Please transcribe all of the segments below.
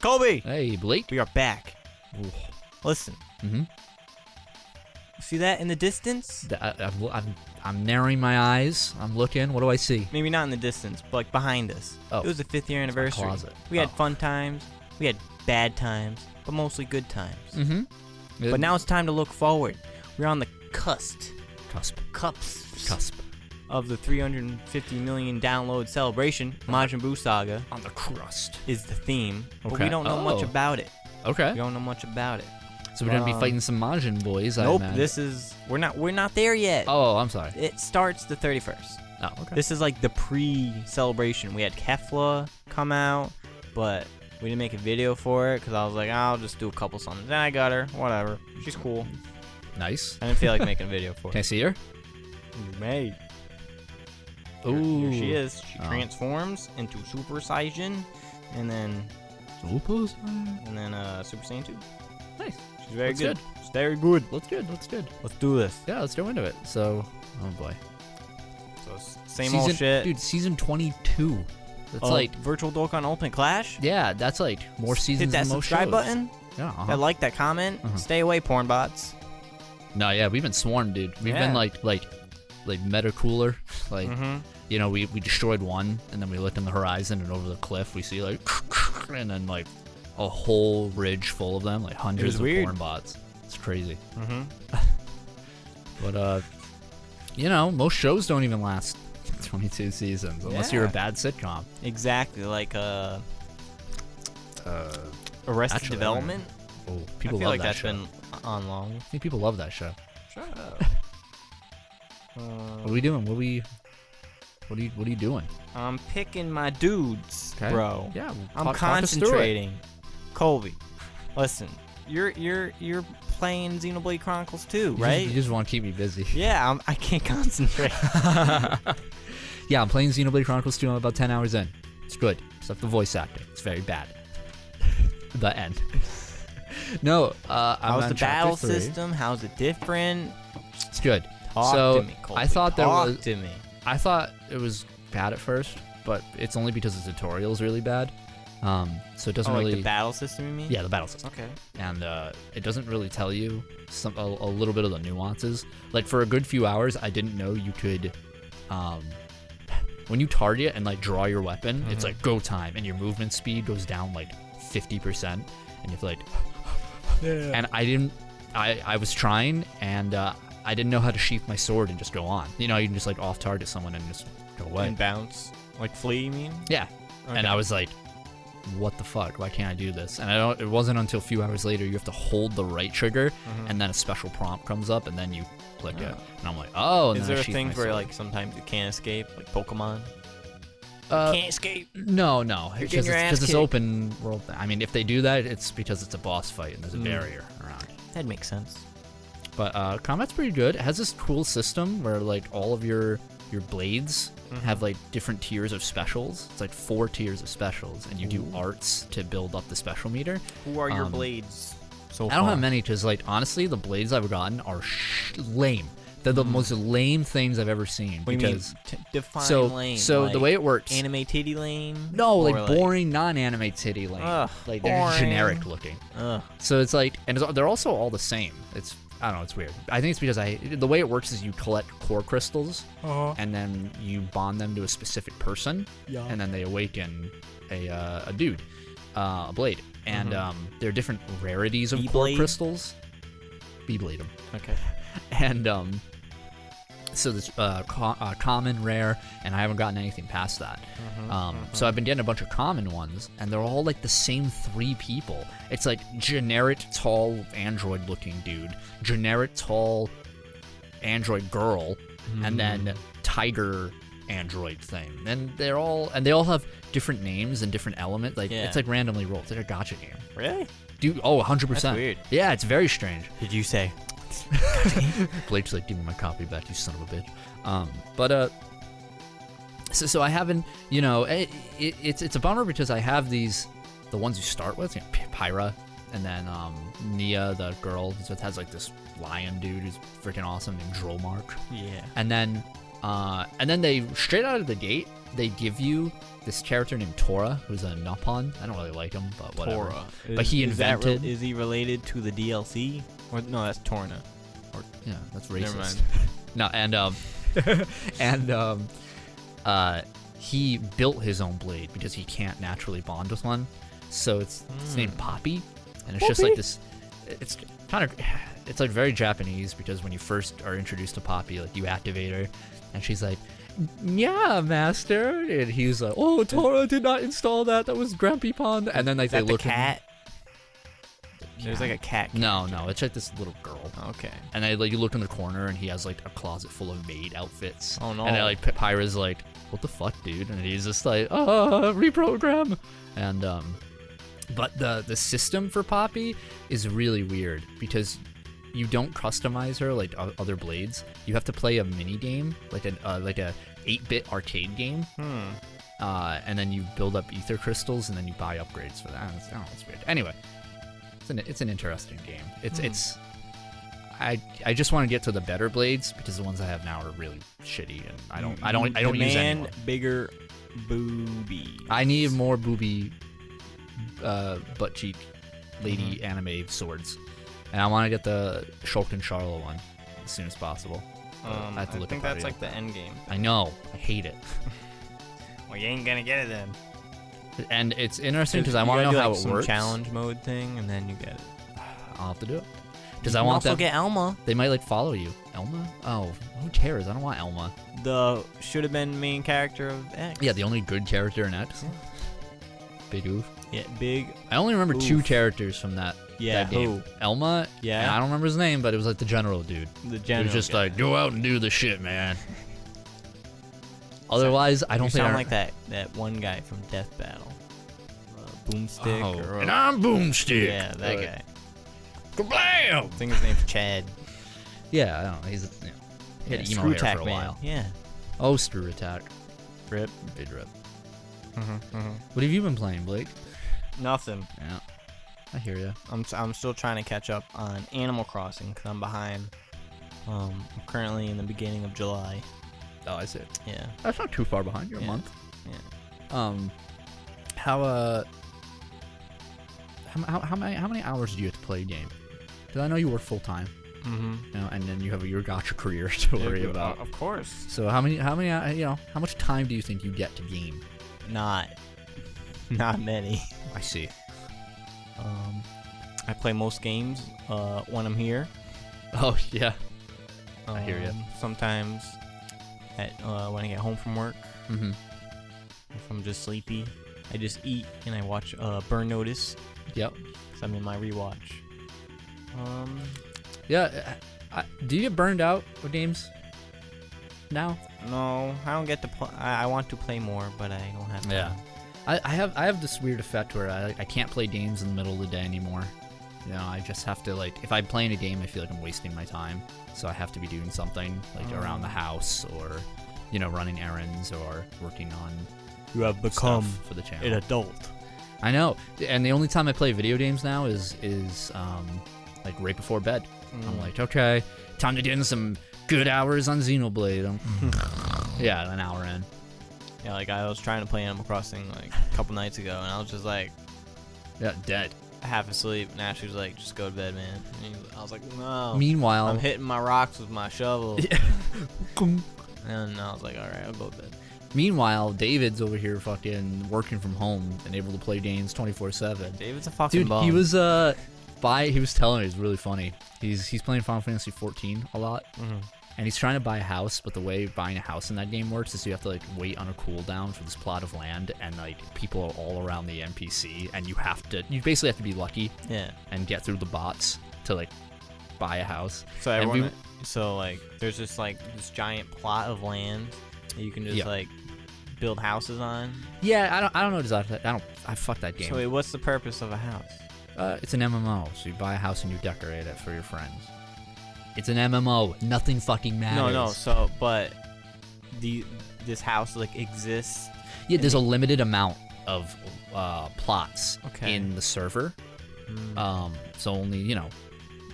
Colby! Hey, Blake. We are back. Ooh. Listen. Mm-hmm. See that in the distance? I'm narrowing my eyes. I'm looking. What do I see? Maybe not in the distance, but like behind us. Oh. It was the 5th year anniversary. Closet. We had fun times. We had bad times, but mostly good times. Mm-hmm. But now it's time to look forward. We're on the cusp of the 350 million download celebration. Majin Buu Saga On the crust. is the theme, but Okay. we don't know much Oh. about it. Okay. We don't know much about it. So we're gonna be fighting some Majin boys. Nope, I imagine. we're not there yet. Oh, I'm sorry. It starts the 31st. Oh, okay. This is like the pre-celebration. We had Kefla come out, but we didn't make a video for it because I was like, I'll just do a couple songs. Then I got her, whatever. She's cool. Nice. I didn't feel like making a video for Can I her. see her? You may. Ooh. Here she is. She Oh. transforms into Super Saiyan, and then Super Saiyan 2. Nice. She's very That's good. good. She's very good. Looks good. Let's do this. Yeah, let's go into it. So, oh boy. So same old shit. Dude, season 22. That's like, Virtual Dokkan Ultimate Clash. yeah, that's like more seasons Hit that than most subscribe shows. button. Yeah. That like, that comment. Stay away, porn bots. No, yeah, we've been swarmed, dude. We've been like meta cooler. Like, you know, we destroyed one, and then we looked on the horizon, and over the cliff, we see like, and then like a whole ridge full of them, like hundreds of weird. porn bots. It's crazy. But you know, most shows don't even last 22 seasons unless you're a bad sitcom. Exactly, like Arrested Actually, Development. Oh, people I feel love like that that's show. been on long. I think people love that show. Shut up. What are we doing? What are you doing? I'm picking my dudes, bro. Yeah, I'm talk us through it. concentrating. Colby, listen, you're playing Xenoblade Chronicles 2, right? You just want to keep me busy. Yeah, I can't concentrate. Yeah, I'm playing Xenoblade Chronicles 2. I'm about 10 hours in. It's good, except the voice acting. It's very bad. The end. No, I'm How's on the chapter battle 3. system? How's it different? It's good. Talk So, to me, Colby. I thought there Talk was- to me. I thought it was bad at first, but it's only because the tutorial's really bad. So it doesn't really. Like the battle system, you mean? Yeah, the battle system. Okay. And it doesn't really tell you a little bit of the nuances. Like for a good few hours, I didn't know you could, when you target and like draw your weapon, it's like go time, and your movement speed goes down like 50%, and you have to like. Yeah. And I was trying, and I didn't know how to sheath my sword and just go on. You know, you can just like off target someone and just go away. And bounce, like flee, you mean? Yeah. Okay. And I was like, what the fuck? Why can't I do this? And it wasn't until a few hours later you have to hold the right trigger, and then a special prompt comes up, and then you click it. And I'm like, oh. And Is then there I a sheath thing my where sword. like sometimes you can't escape, like Pokemon? Can't escape. No. You're It's getting your ass because it's kicked. open world. I mean, if they do that, it's because it's a boss fight and there's a barrier around. That makes sense. But combat's pretty good. It has this cool system where like all of your blades have like different tiers of specials. It's like 4 tiers of specials, and you do arts to build up the special meter. Who are your blades so I far? don't have many because like honestly, the blades I've gotten are lame. They're the most lame things I've ever seen. What do you mean? Because Define lame. so like the way it works. anime titty lame? No, Or like boring non-anime titty lame. Ugh, like they're boring. generic looking. Ugh. So it's like, and they're also all the same. It's I don't know, it's weird. I think it's because the way it works is you collect core crystals, and then you bond them to a specific person, and then they awaken a dude, a blade, and there are different rarities of core B-blade? crystals. B-blade them. Okay. And so there's common, rare, and I haven't gotten anything past that. So I've been getting a bunch of common ones, and they're all like the same 3 people. It's like generic tall android looking dude, generic tall android girl, and then tiger android thing. And they all have different names and different elements. Like it's like randomly rolled. It's like a gacha game. Really? Dude, 100%. That's weird. Yeah, it's very strange. Did you say? Blake's like, give me my copy back, you son of a bitch. So I haven't, you know, it's a bummer because I have the ones you start with, you know, Pyra, and then Nia, the girl, so it has like this lion dude who's freaking awesome named Drolmark. Yeah. And then And then they, straight out of the gate, they give you this character named Tora, who's a Nupon. I don't really like him, but whatever. Tora. But he invented... Is he related to the DLC? Or no, that's Torna. Or, yeah, that's racist. never mind. No, and he built his own blade because he can't naturally bond with one. So it's named Poppy, and it's just like this. It's kind of, it's like very Japanese because when you first are introduced to Poppy, like you activate her, and she's like, "Yeah, master," and he's like, "Oh, Tora did not install that. That was Grumpy Pond." And then like they look. Cat. There's like a cat. No, it's like this little girl. Okay. And then like you look in the corner, and he has like a closet full of maid outfits. Oh no. And then like Pyra's like, "What the fuck, dude?" And he's just like, reprogram. And but the system for Poppy is really weird because you don't customize her like other blades. You have to play a mini game, like a 8-bit arcade game. And then you build up ether crystals, and then you buy upgrades for that. It's weird. Anyway, it's an interesting game. I just want to get to the better blades because the ones I have now are really shitty, and I don't use any more. Bigger booby. I need more booby, butt cheek, lady anime swords, and I want to get the Shulkin Charlo one as soon as possible. I have to look think that's like the end game. I know. I hate it. Well, you ain't gonna get it then. And it's interesting because I want to know how it works. Challenge mode thing, and then you get it. I'll have to do it. Because I want them. Also get Elma. They might like follow you. Elma? Oh, who cares? I don't want Elma. The should have been main character of X. Yeah, the only good character in X. Yeah. Big oof. Yeah, big. I only remember oof. 2 characters from that. Yeah, that game. who? Elma. Yeah. And I don't remember his name, but it was like the general dude. The general. He was just guy. like, go out and do the shit, man. Otherwise, I don't you think. Sound like that one guy from Death Battle. Boomstick. Oh, and I'm Boomstick. Yeah, that guy. Kablam! I think his name's Chad. Yeah, I don't know. He's he had emo Screw hair Attack for a Man. while. Yeah. Oh, Screw Attack. Rip. Big rip. What have you been playing, Blake? Nothing. Yeah, I hear ya. I'm still trying to catch up on Animal Crossing because I'm behind. I'm currently in the beginning of July. Oh, I see. Yeah. That's not too far behind. You're a month. Yeah. How many hours do you have to play a game? Because I know you work full time. You know, and then you have your gotcha career to worry about. Of course. So how many how much time do you think you get to game? Not many. I see. I play most games when I'm here. Oh yeah. I hear you. Sometimes when I get home from work. If I'm just sleepy, I just eat and I watch Burn Notice. Yep. Cause I'm in my rewatch. Yeah. Do you get burned out with games now? No, I don't get to play. I want to play more, but I don't have time. Yeah. I have this weird effect where I can't play games in the middle of the day anymore. You know, I just have to, like, if I'm playing a game, I feel like I'm wasting my time. So I have to be doing something, like, around the house or, you know, running errands or working on You have become stuff for the channel. an adult. I know. And the only time I play video games now is like, right before bed. I'm like, okay, time to get in some good hours on Xenoblade. Yeah, an hour in. Yeah, like, I was trying to play Animal Crossing, like, a couple nights ago, and I was just, like... Yeah, dead. Half asleep, and Ashley was like, just go to bed, man. I was like, no. Meanwhile... I'm hitting my rocks with my shovel. Yeah. And I was like, alright, I'll go to bed. Meanwhile, David's over here fucking working from home and able to play games 24/7. David's a fucking Dude, bum. he was he was telling me, it's really funny. He's playing Final Fantasy 14 a lot. And he's trying to buy a house, but the way buying a house in that game works is you have to, like, wait on a cooldown for this plot of land, and, like, people are all around the NPC, and you basically have to be lucky. Yeah. And get through the bots to, like, buy a house. So everyone, like, there's just, like, this giant plot of land that you can just, like, build houses on. Yeah, I don't know exactly. I fuck that game. So wait, what's the purpose of a house? It's an MMO, so you buy a house and you decorate it for your friends. It's an MMO. Nothing fucking matters. No. So, but this house, like, exists. Yeah, there's a limited amount of plots Okay. in the server. So only, you know,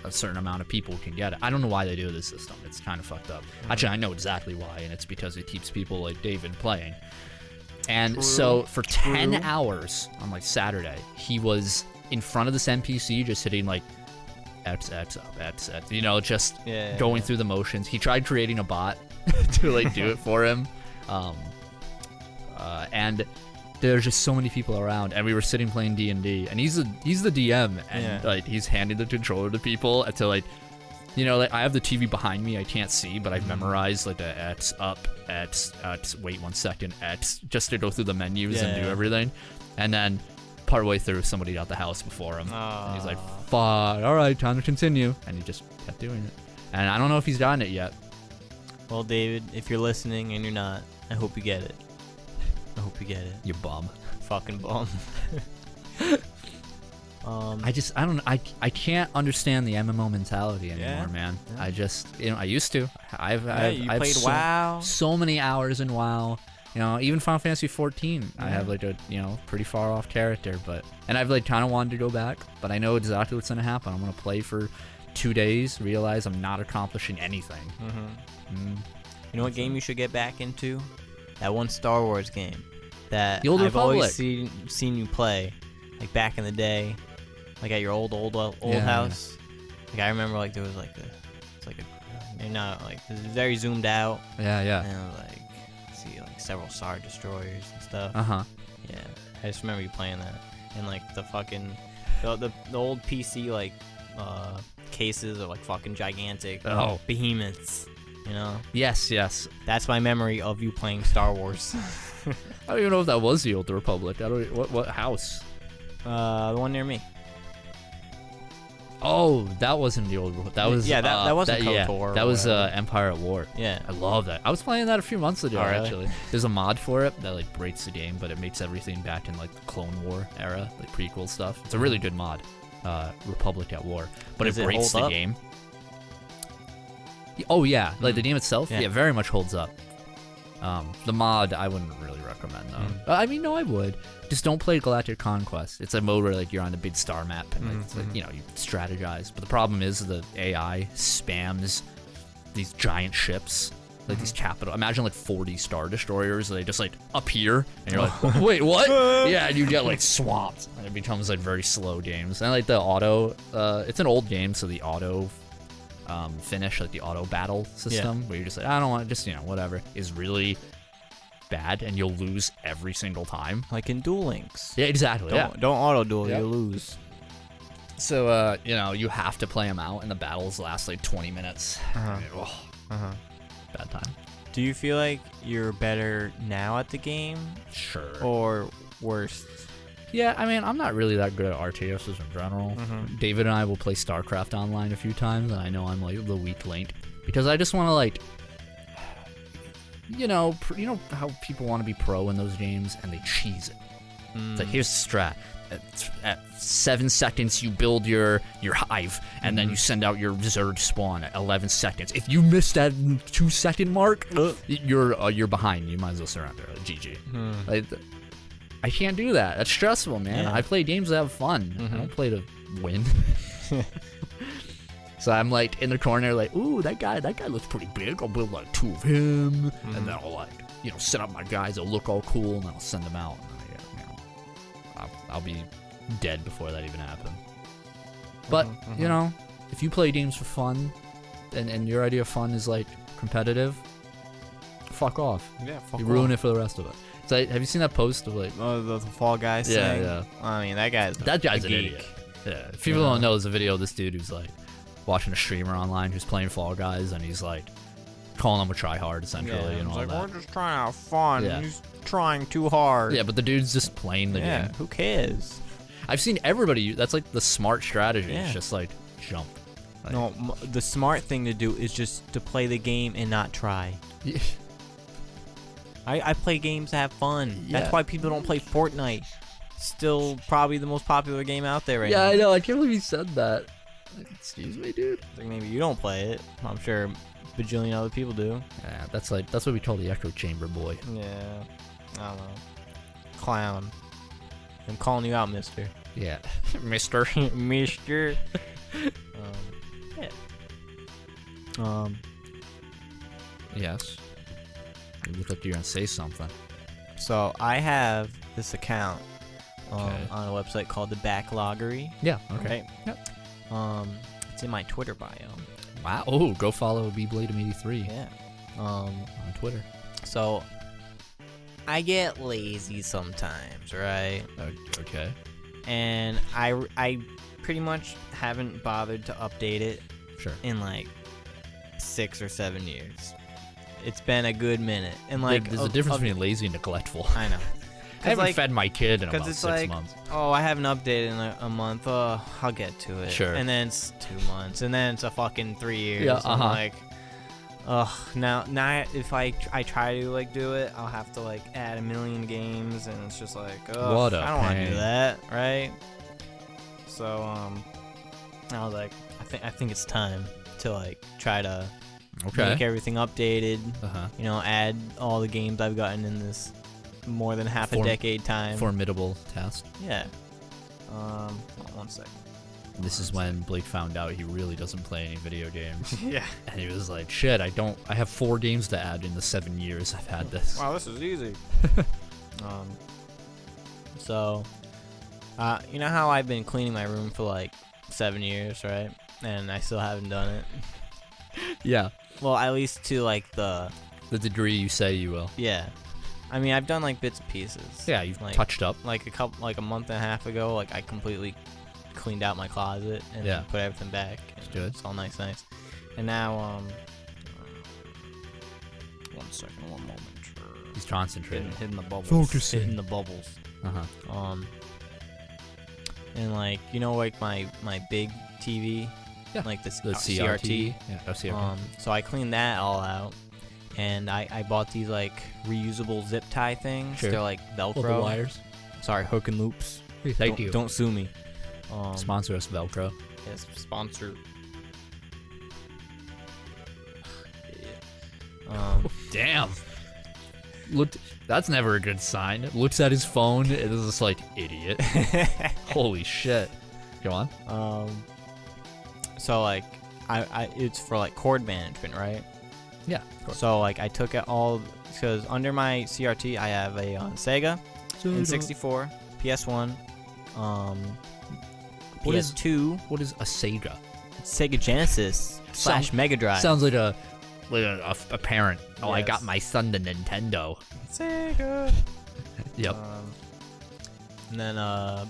a certain amount of people can get it. I don't know why they do this system. It's kind of fucked up. Actually, I know exactly why, and it's because it keeps people like David playing. And so for 10 hours on like Saturday, he was in front of this NPC just hitting like X up, X, you know, just going through the motions. He tried creating a bot to like do it for him. And there's just so many people around, and we were sitting playing D&D, and he's the DM, and like he's handing the controller to people until like, you know, like I have the TV behind me, I can't see, but I've memorized like the X up, X, wait 1 second, X, just to go through the menus and do everything. And then partway through, somebody got the house before him, and he's like, "Fuck, all right, time to continue," and he just kept doing it. And I don't know if he's gotten it yet. Well, David, if you're listening and you're not, I hope you get it. I hope you get it. You bum. Fucking bum. I can't understand the MMO mentality anymore, man. I just, you know, I used to. I've played WoW. So many hours in WoW. You know, even Final Fantasy 14, I have like a, you know, pretty far off character, and I've like kind of wanted to go back, but I know exactly what's gonna happen. I'm gonna play for 2 days, realize I'm not accomplishing anything. You know what game you should get back into? That one Star Wars game that the Old I've Republic. always seen you play, like back in the day, like at your old house. Like I remember, like there was like you're not like this is very zoomed out. And like see like several Star Destroyers and stuff. Yeah, I just remember you playing that, and like the fucking the old PC like cases are like fucking gigantic behemoths. You know? Yes. That's my memory of you playing Star Wars. I don't even know if that was the Old Republic. What house? The one near me. Oh, that wasn't the Old Republic. That was that wasn't KOTOR. That was Empire at War. Yeah, I love that. I was playing that a few months ago. Really? Actually, there's a mod for it that like breaks the game, but it makes everything back in like the Clone War era, like prequel stuff. It's a really good mod, Republic at War, but it breaks the game. Oh yeah, like the game itself, very much holds up. The mod I wouldn't really recommend though. I mean, no, I would. Just don't play Galactic Conquest. It's a mode where like you're on a big star map and like, it's like, you know, you strategize. But the problem is the AI spams these giant ships, like these capital. Imagine like 40 Star Destroyers. They just like appear, and you're like, wait, what? Yeah, and you get like swamped, and it becomes like very slow games. And like the auto, it's an old game, so the auto finish, like the auto battle system, where you're just like, I don't want, just, you know, whatever, is really bad, and you'll lose every single time, like in Duel Links. Yeah, exactly. Don't auto duel, you lose. So you know, you have to play them out, and the battles last like 20 minutes. Bad time. Do you feel like you're better now at the game? Sure. Or worse? Yeah, I mean, I'm not really that good at RTSs in general. David and I will play StarCraft online a few times, and I know I'm like the weak link, because I just want to like, you know how people want to be pro in those games, and they cheese it. It's like, here's the strat. At 7 seconds, you build your hive, and then you send out your Zerg spawn at 11 seconds. If you miss that 2 second mark, you're behind. You might as well surrender. Like, GG. Like, I can't do that. That's stressful, man. I play games to have fun. I don't play to win. So I'm like in the corner, like, ooh, that guy looks pretty big. I'll build like 2 of him, and then I'll like, you know, set up my guys. They'll look all cool, and then I'll send them out. And I'll be dead before that even happened. But you know, if you play games for fun, and your idea of fun is like competitive, fuck off. Yeah, fuck you off. ruin it for the rest of it. So have you seen that post of like the Fall Guys thing? Yeah. I mean, that guy's an idiot. Yeah. If people don't know, there's a video of this dude who's like watching a streamer online who's playing Fall Guys, and he's like calling him a tryhard essentially, and all like, that. We're just trying to have fun. Yeah. He's trying too hard. Yeah, but the dude's just playing the game. Yeah, who cares? I've seen everybody. That's like the smart strategy. Yeah. It's just like jump. Like, no, the smart thing to do is just to play the game and not try. Yeah. I play games to have fun. Yeah. That's why people don't play Fortnite. Still probably the most popular game out there right now. Yeah, I know. I can't believe you said that. Like, excuse me, dude. Like, maybe you don't play it. I'm sure a bajillion other people do. Yeah, that's what we call the echo chamber boy. Yeah. I don't know. Clown. I'm calling you out, mister. Yeah. Mister. Mister. Yeah. Yes. You look like you're gonna say something. So I have this account Okay. on a website called the Backloggery. Yeah. Okay. Right? Yep. It's in my Twitter bio. Wow. Oh, go follow BBladem83 Yeah. on Twitter. So I get lazy sometimes, right? Okay. And I pretty much haven't bothered to update it Sure. in like 6 or 7 years. It's been a good minute, and like there's a difference between lazy and neglectful. I know. I haven't like, fed my kid in about it's 6 like, months. Oh, I haven't updated in a month. Oh, I'll get to it. Sure. And then it's 2 months, and then it's a fucking 3 years. Yeah. I'm like, now if I try to like do it, I'll have to like add 1 million games, and it's just like, oh, What a I don't want to pain. do that, right? So I was like, I think it's time to like try to make everything updated. You know, add all the games I've gotten in this more than half a decade time. Formidable task. Yeah. Hold on 1 second. This is when Blake found out he really doesn't play any video games. Yeah. And he was like, shit, I have 4 games to add in the 7 years I've had this. Wow, this is easy. So, you know how I've been cleaning my room for like 7 years, right? And I still haven't done it. Yeah. Well, at least to like the degree you say you will. Yeah. I mean, I've done like bits and pieces. Yeah, you've like, touched up. Like a month and a half ago, like I completely cleaned out my closet and put everything back. Good. It's all nice. And now, 1 second, 1 moment. He's concentrating. Hitting the bubbles. Focusing. Hitting the bubbles. And like, you know, like my big TV, like the CRT. Yeah, CRT. So I cleaned that all out, and I bought these like reusable zip tie things. Sure. They're like Velcro. The wires. Sorry, hook and loops. Thank you. Don't sue me. Sponsor us, Velcro. Yes, sponsor. Damn. Looked. That's never a good sign. Looks at his phone. It is just like, idiot. Holy shit. Go on. So like, I it's for like cord management, right? Yeah. So like, I took it all because under my CRT I have a Sega, N64, PS1, PS2. What is a Sega? Sega Genesis / Mega Drive. Sounds like a parent. Oh, yes. I got my son the Nintendo. Sega. Yep. And then I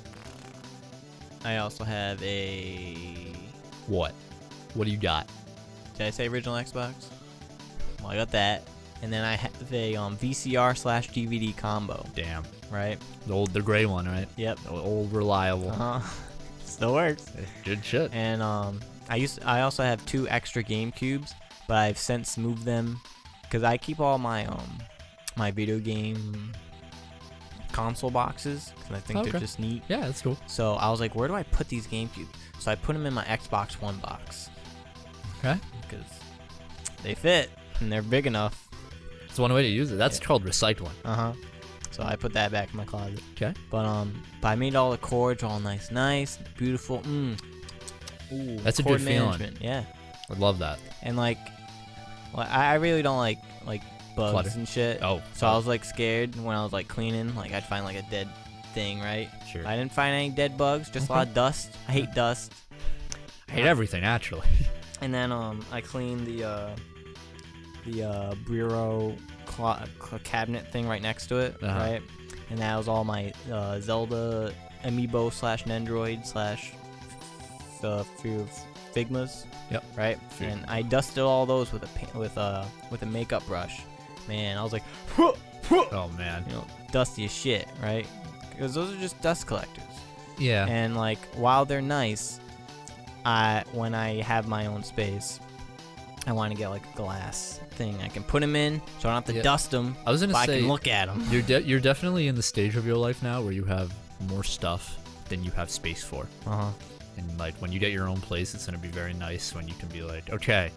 also have a. What? What do you got? Did I say original Xbox? Well, I got that, and then I have a VCR / DVD combo. Damn. Right. The gray one, right? Yep. The old reliable. Still works. Good shit. And I also have 2 extra GameCubes, but I've since moved them because I keep all my my video game console boxes because I think they're just neat. Yeah, that's cool. So I was like, where do I put these GameCubes? So I put them in my Xbox One box. Okay. Because they fit and they're big enough. It's one way to use it. That's called recycling. So I put that back in my closet. Okay. But I made all the cords all nice, beautiful. Ooh, that's a cord good management. feeling. Yeah. I love that. And like, I really don't like bugs Clutter. and shit. Oh. So I was like scared when I was like cleaning. Like I'd find like a dead thing, right? Sure. I didn't find any dead bugs, just a lot of dust. I hate dust. I hate everything, actually. And then I cleaned the bureau cabinet thing right next to it, right? And that was all my Zelda amiibo / Nendroid / Figmas. Yep. Right. Sure. And I dusted all those with a makeup brush. Man, I was like, oh man. You know, dusty as shit, right? Because those are just dust collectors. Yeah. And like, while they're nice, when I have my own space, I want to get like a glass thing I can put them in, so I don't have to dust them. I was gonna say, I can look at them. You're definitely in the stage of your life now where you have more stuff than you have space for. And like when you get your own place, it's gonna be very nice when you can be like, okay,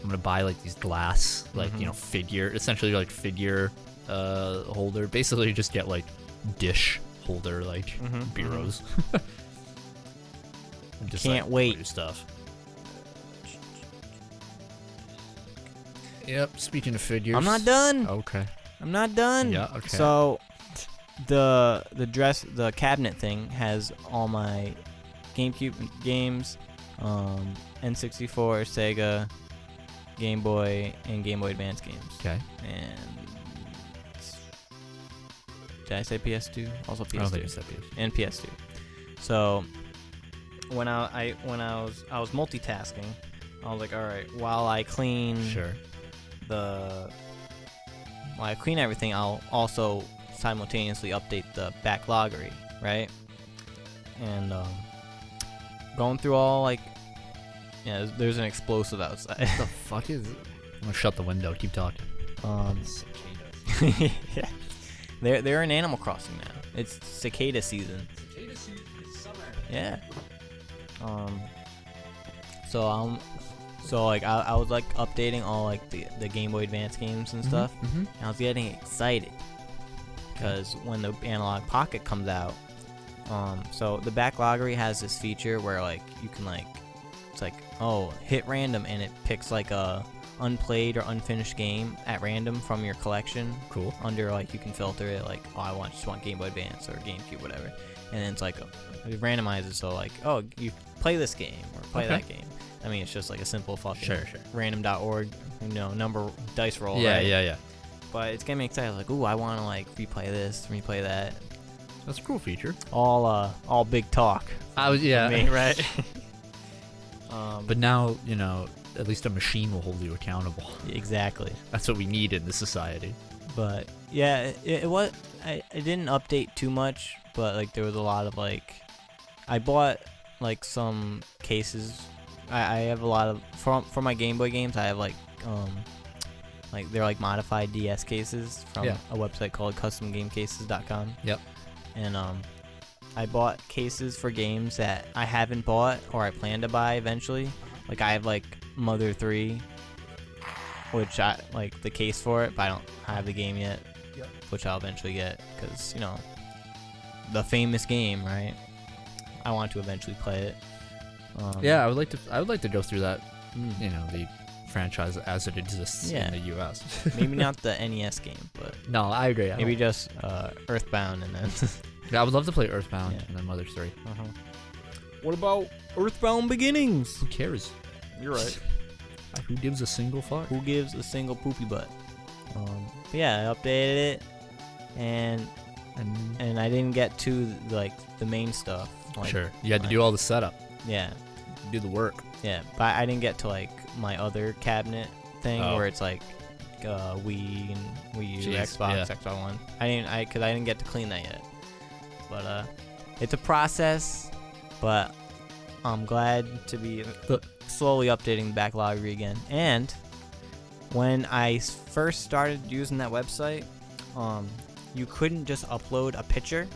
I'm gonna buy like these glass, like essentially like figure holder. Basically, just get like dish holder bureaus. Just, can't wait. Stuff. Yep. Speaking of figures, I'm not done. Okay. I'm not done. Yeah. Okay. So, the cabinet thing has all my GameCube games, N64, Sega, Game Boy, and Game Boy Advance games. Okay. And did I say PS2? Also PS2. I don't think you said PS2. And PS2. So when I was multitasking, I was like, all right, while I clean everything, I'll also simultaneously update the backloggery, right? And going through all there's an explosive outside. What the fuck is it? I'm gonna shut the window. Keep talking. Yeah. They're in Animal Crossing now. It's cicada season. Cicada season is summer. Yeah. So I was like updating all like the Game Boy Advance games and stuff, and I was getting excited because when the Analog Pocket comes out, so the backloggery has this feature where like you can it's like hit random and it picks like a unplayed or unfinished game at random from your collection. Cool. Under like you can filter it like just want Game Boy Advance or GameCube, whatever, and then it's like it randomizes, so like you play this game or play that game. I mean, it's just like a simple fucking random.org, number dice roll. Yeah, right? yeah. But it's getting me excited. Like, ooh, I want to like replay this, replay that. That's a cool feature. All big talk. Me, right? But now at least a machine will hold you accountable. Exactly. That's what we need in this society. But yeah, it was. I didn't update too much, but like there was a lot of like, I bought like some cases. I have a lot of for my Game Boy games. I have like they're like modified DS cases from a website called CustomGameCases.com. Yep. And I bought cases for games that I haven't bought or I plan to buy eventually. Like I have like Mother 3, which I like the case for it, but I don't have the game yet. Yep. Which I'll eventually get because the famous game, right? I want to eventually play it. I would like to go through that. The franchise as it exists in the U.S. Maybe not the NES game, but no, I agree. Maybe just Earthbound and then. Yeah, I would love to play Earthbound and then Mother 3. What about Earthbound Beginnings? Who cares? You're right. Who gives a single fuck? Who gives a single poopy butt? But yeah, I updated it, and I didn't get to like the main stuff. Like, you had to do all the setup. Yeah. Do the work. Yeah, but I didn't get to like my other cabinet thing where it's like Wii and Wii U, Xbox, Xbox One. Because I didn't get to clean that yet. But it's a process. But I'm glad to be slowly updating the backloggery again. And when I first started using that website, you couldn't just upload a picture,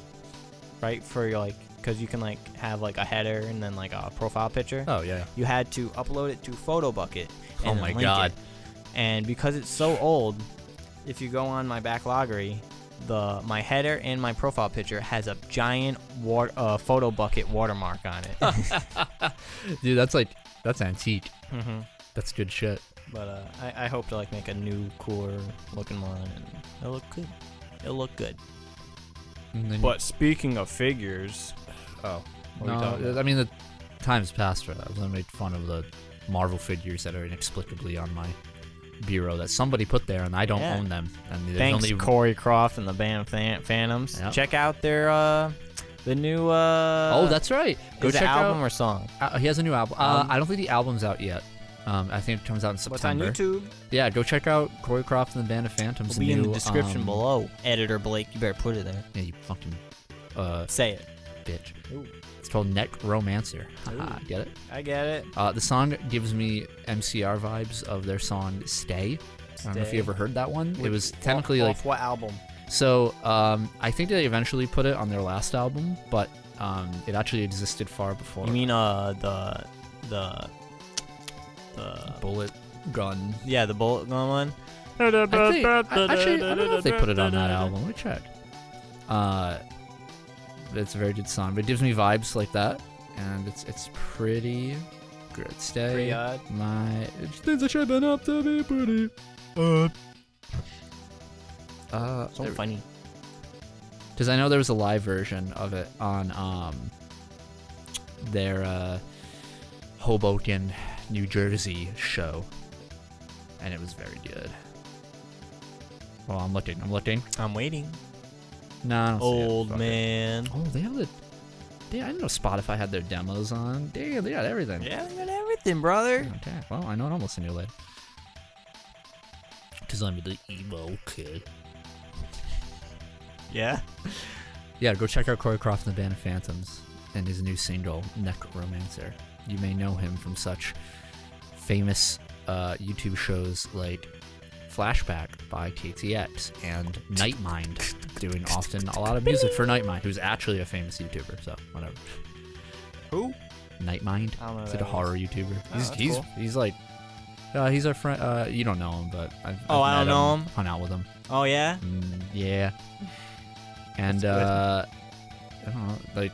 right? For your because you can like have like a header and then like a profile picture. Oh yeah. You had to upload it to PhotoBucket. And oh my god. And because it's so old, if you go on my backloggery, my header and my profile picture has a giant PhotoBucket watermark on it. Dude, that's antique. That's good shit. But I hope to like make a new, cooler looking one, and it'll look good. It'll look good. But speaking of figures, I mean the time's passed for that. I was gonna make fun of the Marvel figures that are inexplicably on my bureau that somebody put there, and I don't own them. And thanks, Corey Croft and the band of Phantoms. Yep. Check out their the new. Oh, that's right. Go check album or song. He has a new album. I don't think the album's out yet. I think it comes out in September. What's on YouTube? Yeah, go check out Corey Croft and the Band of Phantoms. It'll be in the description below. Editor Blake, you better put it there. Yeah, you fucking say it, bitch. Ooh. It's called Necromancer. Get it? I get it. The song gives me MCR vibes of their song Stay. I don't know if you ever heard that one. It was technically off what album? So I think they eventually put it on their last album, but it actually existed far before. You mean the bullet gun? Yeah, the bullet gun one. Actually, I don't know if they put it on that album. Let me check. It's a very good song, but it gives me vibes like that, and it's pretty secret. Stay Pretty odd. Things are shaping up to be pretty odd. So funny. Because I know there was a live version of it on their Hoboken, New Jersey show, and it was very good. Well, I'm looking. I'm waiting. No, I don't see it. Old Fuck it. man. Oh, they have the. I didn't know Spotify had their demos on. Damn, they got everything. Yeah, they got everything, brother. Okay, well, I know what I'm listening to later. Because I'm the emo kid. Yeah. Yeah, go check out Corey Croft and the Band of Phantoms and his new single, Necromancer. You may know him from such famous YouTube shows like Flashback by KTX and Nightmind, doing often a lot of music for Nightmind, who's actually a famous YouTuber, so whatever. Who? Nightmind. I don't know. He's a horror YouTuber. Cool. He's like, he's our friend. You don't know him, but I've I don't know him. Hung out with him. Oh yeah. Yeah. And I don't know, like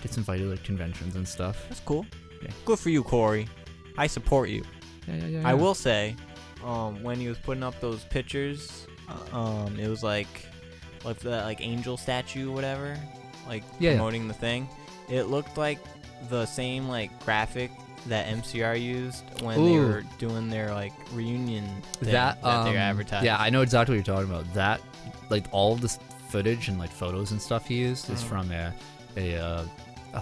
gets invited to like conventions and stuff. That's cool. Yeah. Good for you, Corey. I support you. Yeah. I will say, when he was putting up those pictures, it was like that like angel statue or whatever, like promoting the thing. It looked like the same like graphic that MCR used when they were doing their like reunion thing that they advertised. Yeah, I know exactly what you're talking about. That like all of this footage and like photos and stuff he used is from a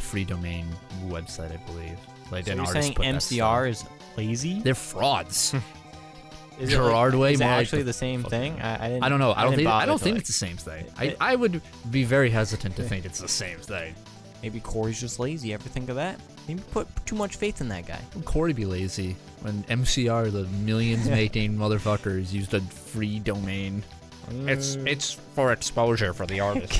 free domain website, I believe. Like so an you're artist saying put that MCR stuff. is lazy? They're frauds. Is Gerard Way, is it more like actually the same thing? I don't know. I don't think like, it's the same thing. I would be very hesitant to think it's the same thing. Maybe Corey's just lazy. Ever think of that? Maybe put too much faith in that guy. Would Corey be lazy when MCR, the millions making motherfuckers, used a free domain? It's for exposure for the artist.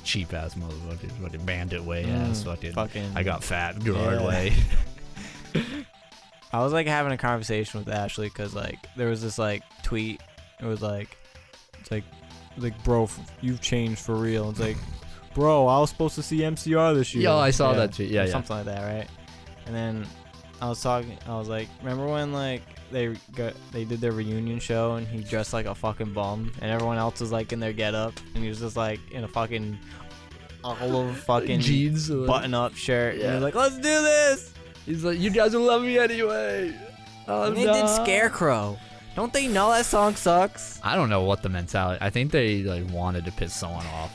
Cheap ass motherfuckers, fucking bandit way ass fucking. I got fat Gerard way. I was like having a conversation with Ashley because like there was this like tweet. It was like, it's like bro, you've changed for real. It's like, bro, I was supposed to see MCR this year. Yo, I saw that tweet. Yeah, something like that, right? And then I was like, remember when like they did their reunion show and he dressed like a fucking bum and everyone else was like in their getup and he was just like in a fucking olive fucking jeans button up shirt and he was like, let's do this. He's like, you guys will love me anyway. And they did Scarecrow. Don't they know that song sucks? I don't know what the mentality. I think they like wanted to piss someone off.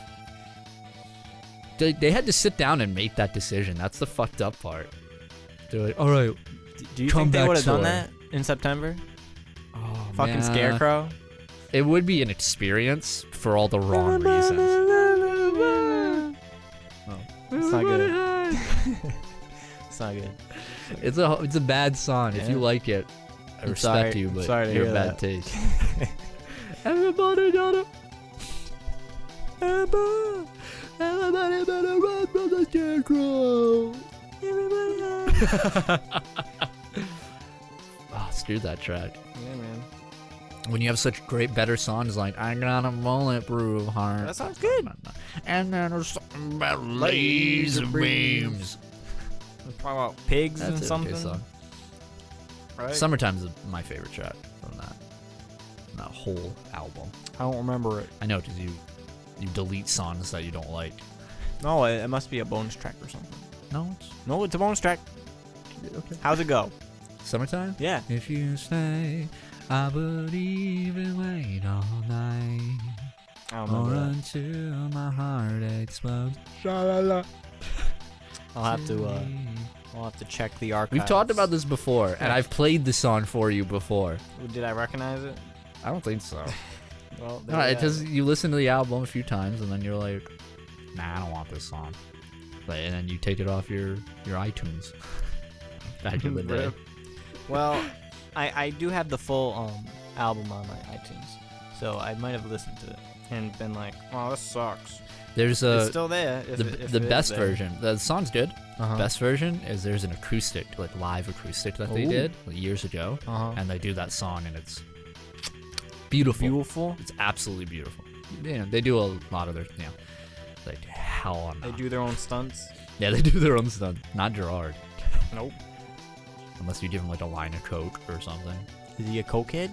They had to sit down and make that decision. That's the fucked up part. They're like, all right. Do you think they would have done that in September? Oh, fucking man. Scarecrow. It would be an experience for all the wrong reasons. Oh, it's not good. It's not good. It's a bad song. If you like it, I respect you, but you're a bad taste. Everybody gotta. Everybody better run from the Scarecrow. Oh, screw that track. Yeah, man. When you have such great, better songs like I Got a Bulletproof Heart. That sounds good. And then there's something about laser beams. Talking about pigs That's and something. Okay song. Right? Summertime's my favorite track from that whole album. I don't remember it. I know, because you delete songs that you don't like. No, it must be a bonus track or something. No, it's a bonus track. Okay. How's it go? Summertime? Yeah. If you stay, I would even wait all night. I don't remember that. Until my heart explodes. Sha-la-la. I'll have to check the archives. We've talked about this before, and I've played the song for you before. Did I recognize it? I don't think so. Well, because you listen to the album a few times, and then you're like, nah, I don't want this song. And then you take it off your iTunes. Back in the day. Well, I do have the full album on my iTunes, so I might have listened to it and been like, "Oh, this sucks." There's it's still there. The best version. The song's good. Uh-huh. Best version is there's an acoustic, like live acoustic that they did years ago, and they do that song, and it's beautiful. Beautiful. It's absolutely beautiful. They do a lot of their, like hell no. They do their own stunts. Yeah, they do their own stuff. Not Gerard. Nope. Unless you give him like a line of coke or something. Is he a cokehead?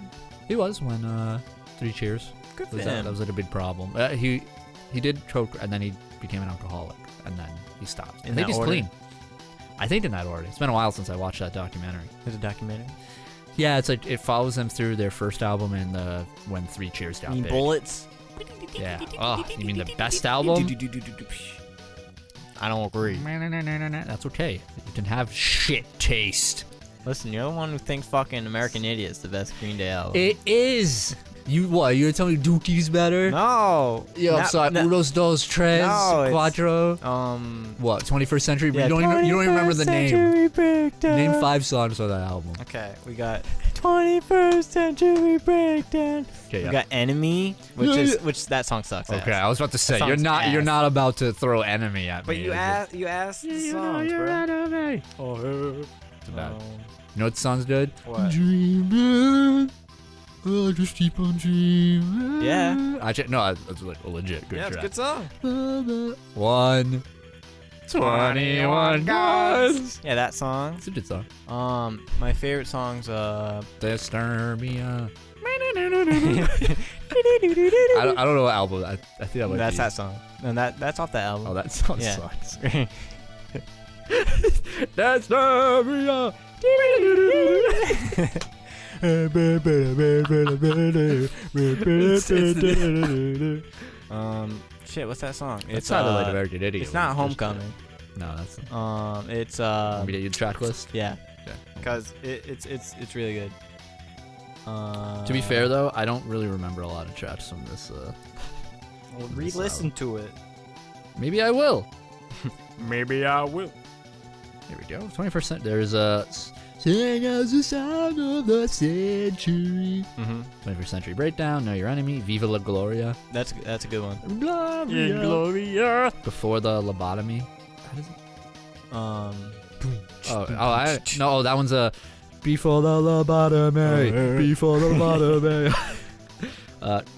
He was when 3 Cheers. Good for That him. was like a big problem. He did coke and then he became an alcoholic and then he stopped. In I think that he's order? clean. I think in that order. It's been a while since I watched that documentary. There's a documentary. Yeah, it's like it follows them through their first album and when 3 Cheers got You mean big. bullets? Yeah. Oh, you mean the best album? I don't agree. That's okay. You can have shit taste. Listen, you're the one who thinks fucking American Idiot's the best Green Day album. It is. You what? You're telling me Dookie's better? No. Yo, I'm sorry. Unos, dos, tres, No, it's- cuatro. What? 21st Century? Yeah, you don't even remember the name. Breakdown. Name 5 songs on that album. Okay, we got 21st Century Breakdown. Okay, We got Enemy, which that song sucks. Okay, ass. I was about to say That you're song's not about to throw Enemy at But me. you asked the songs, bro. Enemy. It's bad. You know what song's good? What? Dreaming. I just keep on dreaming. Yeah. Actually, no, that's like a legit good Yeah, it's a track. good song. 1, 21 guns. Yeah, that song. It's a good song. My favorite songs. Disturbia. I don't know what album. I think that might That's be. that song. And that's off that album. Oh, that song Yeah. sucks. Disturbia. Shit, what's that song? It's not like American Idiot. It's not Homecoming. No, that's. It's Want me to use track list? yeah, Okay. because it's really good. To be fair though, I don't really remember a lot of tracks from this. Well, re-listen to it. Maybe I will. Maybe I will. Here we go. 20%. There's a sing as the song of the century. 21st Century Breakdown. Know Your Enemy. Viva La Gloria. That's a good one. Gloria. Gloria. Before the Lobotomy. How does it? No, that one's a Before the Lobotomy. Before the Lobotomy.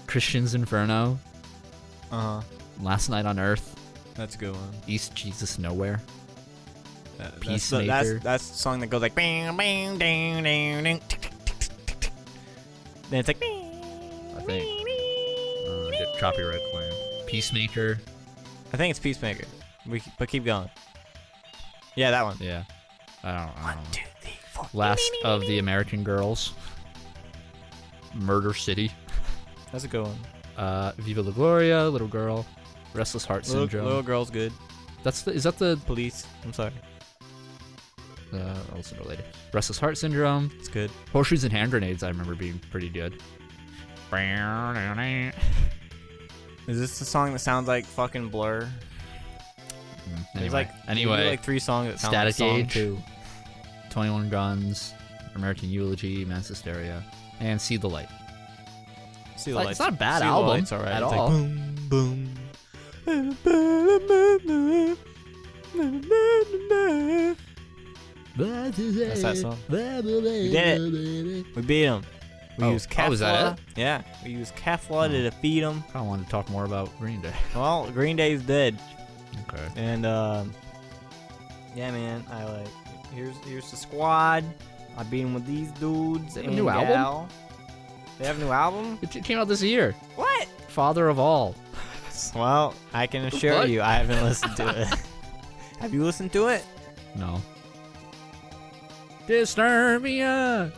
Christian's Inferno. Last Night on Earth. That's a good one. East Jesus Nowhere. Peacemaker. That's the song that goes like bang bang ding ding ding. tick, tick, tick, tick, tick, tick. Then it's like. I think. Get copyright claim. Peacemaker. I think it's Peacemaker. But keep going. Yeah, that one. Yeah. I don't know. 1, 2, 3, 4. Last of the American Girls. Murder City. That's a good one. Viva La Gloria, Little Girl. Restless Heart Syndrome. Little Girl's good. Is that the Police. I'm sorry. I'll listen to it later. Restless Heart Syndrome. It's good. Horseshoes and Hand Grenades I remember being pretty good. Is this the song that sounds like fucking Blur? Anyway, There's like 3 songs that sound Static like Song Age. 2. 21 Guns, American Eulogy, Mass Hysteria, and See the Light. See the Like, Lights. it's not a bad See the album Lights, all right. at It's all. Like boom, boom. That's that song. We did it. We beat them. We used Kefla. is that it? Yeah, we used Kefla to defeat them. I kind of wanted to talk more about Green Day. Well, Green Day's dead. Okay. And yeah, man. I like. Here's the squad. I beat them with these dudes. They have a and new album? gal. They have a new album? It came out this year. What? Father of All. Well, I can assure What? you, I haven't listened to it. Have you listened to it? No. Disturbia.